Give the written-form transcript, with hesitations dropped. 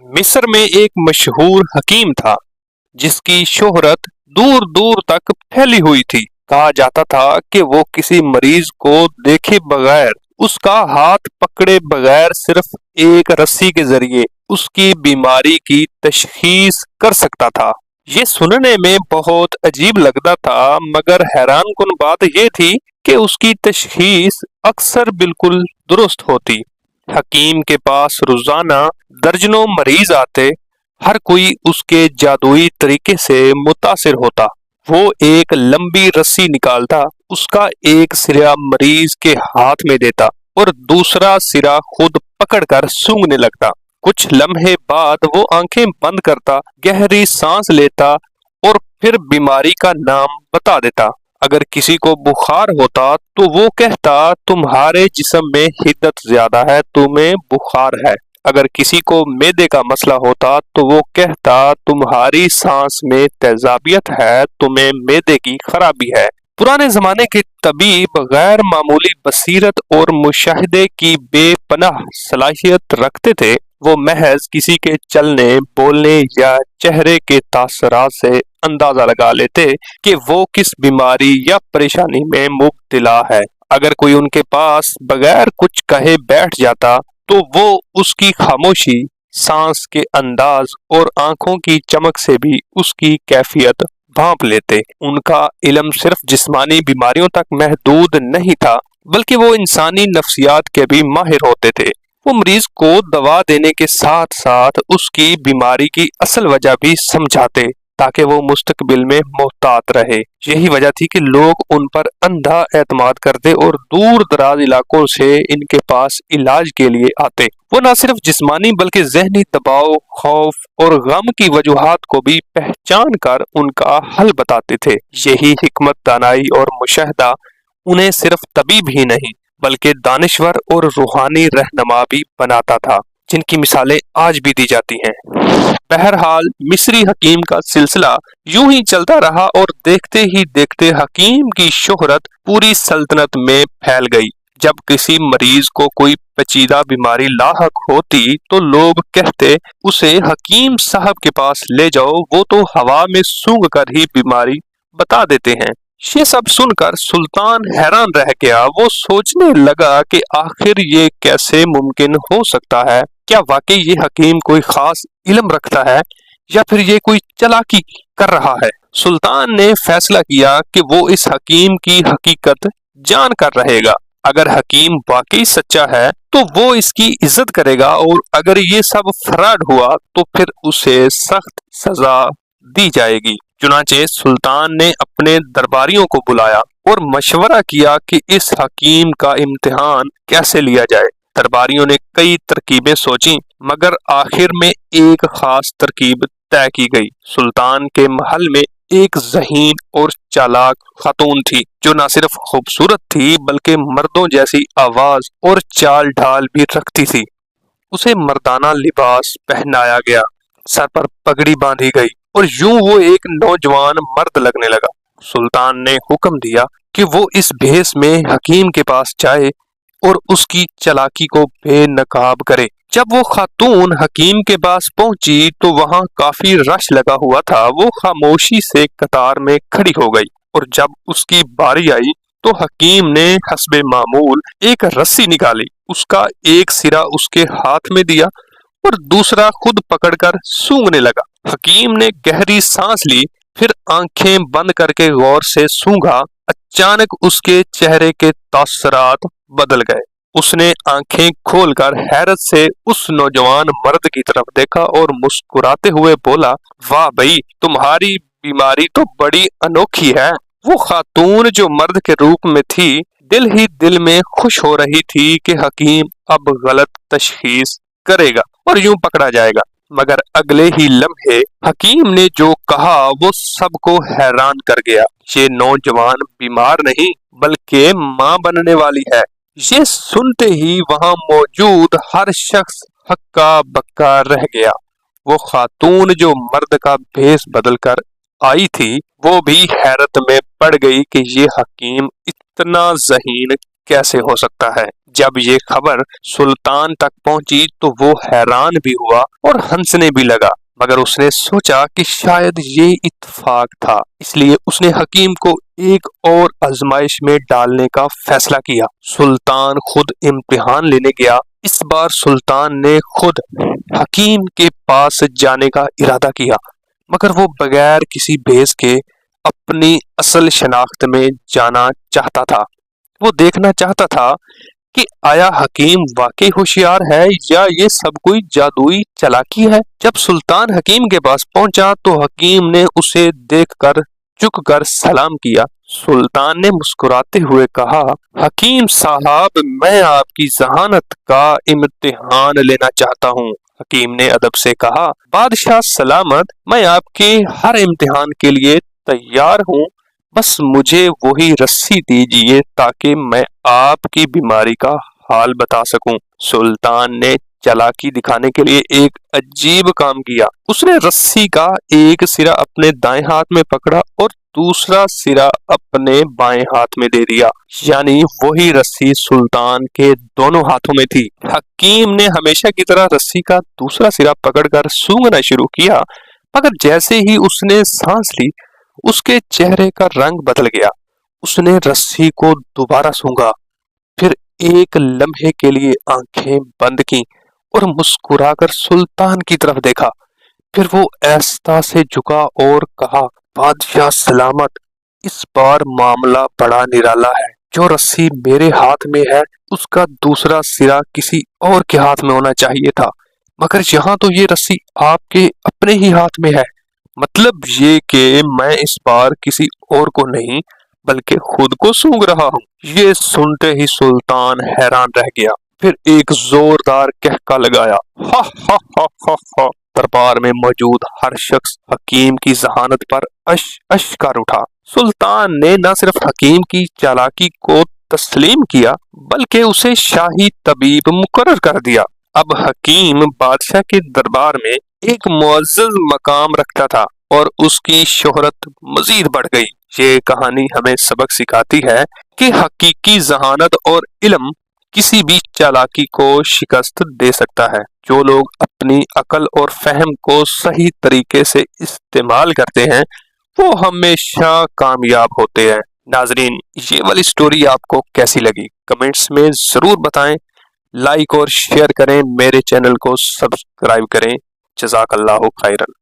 मिस्र में एक मशहूर हकीम था जिसकी शोहरत दूर दूर तक फैली हुई थी। कहा जाता था कि वो किसी मरीज को देखे बगैर, उसका हाथ पकड़े बगैर सिर्फ एक रस्सी के जरिए उसकी बीमारी की तशखीस कर सकता था। ये सुनने में बहुत अजीब लगता था, मगर हैरानकुन बात यह थी कि उसकी तशखीस अक्सर बिल्कुल दुरुस्त होती। हकीम के पास रोजाना दर्जनों मरीज आते, हर कोई उसके जादुई तरीके से मुतासिर होता। वो एक लंबी रस्सी निकालता, उसका एक सिरा मरीज के हाथ में देता और दूसरा सिरा खुद पकड़कर सूंघने लगता। कुछ लम्हे बाद वो आंखें बंद करता, गहरी सांस लेता और फिर बीमारी का नाम बता देता। अगर किसी को बुखार होता तो वो कहता, तुम्हारे जिस्म में हिद्दत ज्यादा है, तुम्हें बुखार है। अगर किसी को मैदे का मसला होता तो वो कहता, तुम्हारी सांस में तेजाबियत है, तुम्हें मैदे की खराबी है। पुराने जमाने के तबीब गैर मामूली बसीरत और मुशाहिदे की बेपनाह सलाहियत रखते थे। वो महज किसी के चलने, बोलने या चेहरे के तासरात से अंदाजा लगा लेते कि वो किस बीमारी या परेशानी में मुब्तला है। अगर कोई उनके पास बगैर कुछ कहे बैठ जाता तो वो उसकी खामोशी, सांस के अंदाज और आंखों की चमक से भी उसकी कैफियत भांप लेते। उनका इल्म सिर्फ जिस्मानी बीमारियों तक महदूद नहीं था, बल्कि वो इंसानी नफ्सियात के भी माहिर होते थे। वो मरीज को दवा देने के साथ साथ उसकी बीमारी की असल वजह भी समझाते, ताकि वो मुस्तकबिल में मोहतात रहे। यही वजह थी कि लोग उन पर अंधा एतमाद करते और दूर दराज इलाकों से इनके पास इलाज के लिए आते। वो न सिर्फ जिस्मानी बल्कि जहनी दबाव, खौफ और गम की वजूहात को भी पहचान कर उनका हल बताते थे। यही हिकमत दानाई और मुशाहिदा उन्हें सिर्फ तबीब ही नहीं बल्कि दानिश्वर और रूहानी रहनुमा भी बनाता था, जिनकी मिसालें आज भी दी जाती हैं। बहरहाल मिस्री हकीम का सिलसिला यूं ही चलता रहा और देखते ही देखते हकीम की शोहरत पूरी सल्तनत में फैल गई। जब किसी मरीज को कोई पेचीदा बीमारी लाहक होती तो लोग कहते, उसे हकीम साहब के पास ले जाओ, वो तो हवा में सूंघ कर ही बीमारी बता देते हैं। ये सब सुनकर सुल्तान हैरान रह गया। वो सोचने लगा कि आखिर ये कैसे मुमकिन हो सकता है। क्या वाकई ये हकीम कोई खास इल्म रखता है या फिर ये कोई चालाकी कर रहा है? सुल्तान ने फैसला किया कि वो इस हकीम की हकीकत जान कर रहेगा। अगर हकीम वाकई सच्चा है तो वो इसकी इज्जत करेगा, और अगर ये सब फ्रॉड हुआ तो फिर उसे सख्त सजा दी जाएगी। चुनांचे सुल्तान ने अपने दरबारियों को बुलाया और मशवरा किया कि इस हकीम का इम्तिहान कैसे लिया जाए। दरबारियों ने कई तरकीबें सोची, मगर आखिर में एक खास तरकीब तय की गई। सुल्तान के महल में एक ज़हीन और चालाक खातून थी, जो न सिर्फ खूबसूरत थी बल्कि मर्दों जैसी आवाज और चाल ढाल भी रखती थी। उसे मर्दाना लिबास पहनाया गया, सर पर पगड़ी बांधी गई और यूं वो एक नौजवान मर्द लगने लगा। सुल्तान ने हुक्म दिया कि वो इस भेष में हकीम के पास जाए और उसकी चालाकी को बेनकाब करे। जब वो खातून हकीम के पास पहुंची तो वहां काफी रश लगा हुआ था। वो खामोशी से कतार में खड़ी हो गई और जब उसकी बारी आई तो हकीम ने हस्बे मामूल एक रस्सी निकाली, उसका एक सिरा उसके हाथ में दिया और दूसरा खुद पकड़कर सूंघने लगा। हकीम ने गहरी सांस ली, फिर आंखें बंद करके गौर से सूंघा। अचानक उसके चेहरे के तासरात बदल गए। उसने आंखें खोलकर हैरत से उस नौजवान मर्द की तरफ देखा और मुस्कुराते हुए बोला, वाह भाई, तुम्हारी बीमारी तो बड़ी अनोखी है। वो खातून जो मर्द के रूप में थी, दिल ही दिल में खुश हो रही थी कि हकीम अब गलत तशखीस करेगा और यूं पकड़ा जाएगा। मगर अगले ही लम्हे हकीम ने जो कहा वो सबको हैरान कर गया। ये नौजवान बीमार नहीं बल्कि मां बनने वाली है। ये सुनते ही वहां मौजूद हर शख्स हक्का बक्का रह गया। वो खातून जो मर्द का भेष बदलकर आई थी, वो भी हैरत में पड़ गई कि ये हकीम इतना ज़हीन कैसे हो सकता है। जब ये खबर सुल्तान तक पहुंची तो वो हैरान भी हुआ और हंसने भी लगा, मगर उसने सोचा कि शायद ये इत्तेफाक था, इसलिए उसने हकीम को एक और आजमाइश में डालने का फैसला किया। सुल्तान खुद इम्तिहान लेने गया। इस बार सुल्तान ने खुद हकीम के पास जाने का इरादा किया, मगर वो बगैर किसी भेस के अपनी असल शनाख्त में जाना चाहता था। वो देखना चाहता था कि आया हकीम वाकई होशियार है या ये सब कोई जादुई चालाकी है। जब सुल्तान हकीम के पास पहुंचा तो हकीम ने उसे देखकर झुककर सलाम किया। सुल्तान ने मुस्कुराते हुए कहा, हकीम साहब, मैं आपकी जहानत का इम्तिहान लेना चाहता हूँ। हकीम ने अदब से कहा, बादशाह सलामत, मैं आपके हर इम्तिहान के लिए तैयार हूँ, बस मुझे वही रस्सी दीजिए ताकि मैं आपकी बीमारी का हाल बता सकूं। सुल्तान ने चालाकी दिखाने के लिए एक अजीब काम किया। उसने रस्सी का एक सिरा अपने दाएं हाथ में पकड़ा और दूसरा सिरा अपने बाएं हाथ में दे दिया, यानी वही रस्सी सुल्तान के दोनों हाथों में थी। हकीम ने हमेशा की तरह रस्सी का दूसरा सिरा पकड़कर सूंघना शुरू किया, मगर जैसे ही उसने सांस ली उसके चेहरे का रंग बदल गया। उसने रस्सी को दोबारा सूंघा, फिर एक लम्हे के लिए आंखें बंद की और मुस्कुराकर सुल्तान की तरफ देखा। फिर वो आहिस्ता से झुका और कहा, बादशाह सलामत, इस बार मामला बड़ा निराला है। जो रस्सी मेरे हाथ में है उसका दूसरा सिरा किसी और के हाथ में होना चाहिए था, मगर यहाँ तो ये रस्सी आपके अपने ही हाथ में है। मतलब ये कि मैं इस बार किसी और को नहीं बल्कि खुद को सूंघ रहा हूँ। ये सुनते ही सुल्तान हैरान रह गया, फिर एक जोरदार कहका लगाया, हा हा हा हा हा। दरबार में मौजूद हर शख्स हकीम की जहानत पर अश अश कर उठा। सुल्तान ने न सिर्फ हकीम की चालाकी को तस्लीम किया बल्कि उसे शाही तबीब मुकर्रर कर दिया। अब हकीम बादशाह के दरबार में एक मुअज़्ज़ज़ मकाम रखता था और उसकी शोहरत मजीद बढ़ गई। ये कहानी हमें सबक सिखाती है कि हकीकी जहानत और इल्म किसी भी चालाकी को शिकस्त दे सकता है। जो लोग अपनी अकल और फहम को सही तरीके से इस्तेमाल करते हैं वो हमेशा कामयाब होते हैं। नाजरीन, ये वाली स्टोरी आपको कैसी लगी कमेंट्स में जरूर बताएं। लाइक और शेयर करें, मेरे चैनल को सब्सक्राइब करें। जज़ाकल्लाहु खैरन।